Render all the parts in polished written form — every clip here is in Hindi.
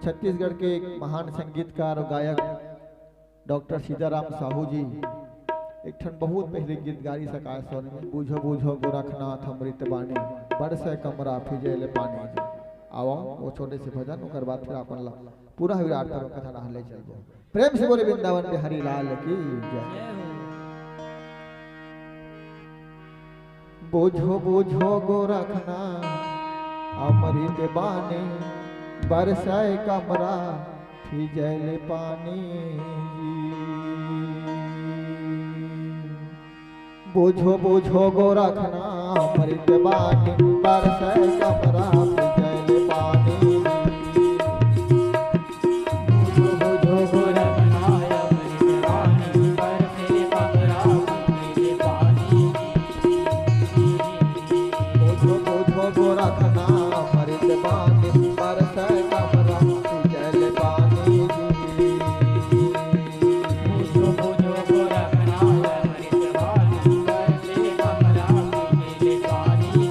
छत्तीसगढ़ के एक महान संगीतकार और गायक डॉक्टर सीताराम साहू जी एक ठन बहुत पहले गीत गाई सकाय सोने में बूझो बूझो गोरखनाथ अमृत बानी बरसे कमरा फिजेले पानी। आओ वो छोटे से भजन ओकर बाद फिर अपन ला पूरा विराट करो कथा डाल ले चल जाओ। प्रेम से बोले वृंदावन बिहारी लाल की जय। बूझो बूझो गोरखनाथ अमृत बानी बरसे कमरा फिजेले पानी। बूझो बूझो गोरखनाथ अमृत बानी बरसे कमरा फिजेले पानी। बूझो बूझो गोरखनाथ अमृत बानी बरसे कमरा फिजेले पानी। बूझो बूझो गोरखनाथ अमृत बानी बरसे कमरा फिजेले पानी। बूझो बूझो गोरखनाथ अमृत बानी बरसे कमरा फिजेले पानी।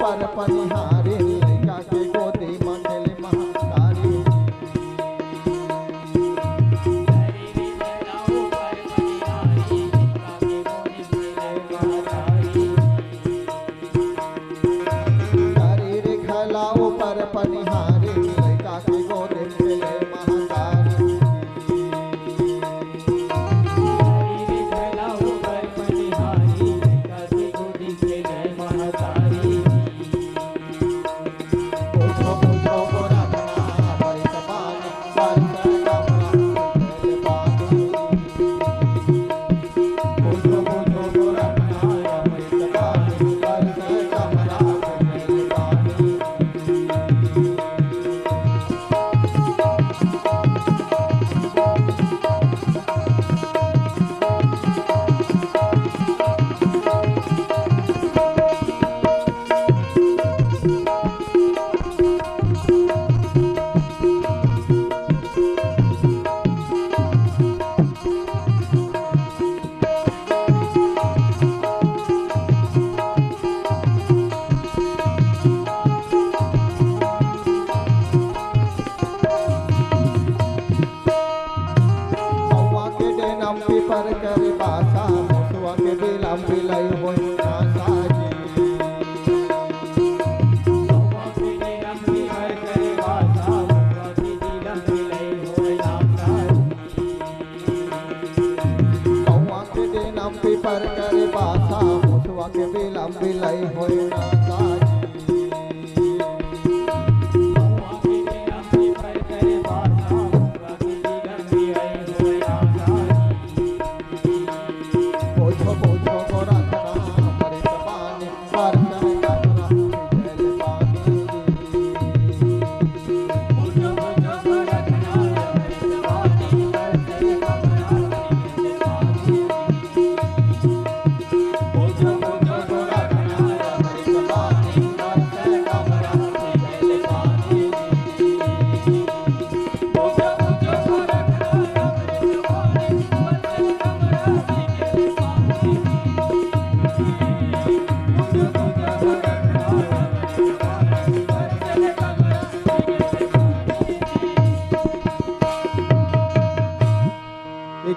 पर पनिहारी लइका के गोदी मंडल महातारी। शरीर खलाऊ पर पनिहारी लइका के गोदी मिले महातारी। पर कर बासा मुसवा के बिलम बिलई होई आशा जी। सौवा के दिलम बिलई कर बासा मुसवा के दिलम बिलई होई आशा जी। सौवा के दिलम पर कर बासा मुसवा के बिलम बिलई होई आशा जी।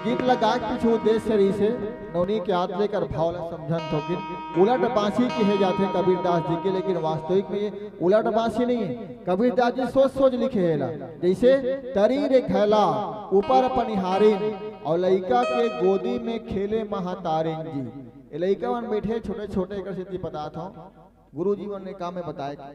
गीत लगा कुछ उद्देश्य शरीर से नौनी के हाथ लेकर भाव समझन थोकिन उलट बांसी कहे जाते कबीरदास जी के, लेकिन वास्तविक में ये उलट बांसी नहीं है। कबीरदास जी सोच सोच लिखे है जैसे तरीर खैला ऊपर पनिहारिन और लइका के गोदी में खेले महातारिन जी। लइका मन बैठे छोटे छोटे कर सिद्धि पता था गुरु जी ने काम में बताया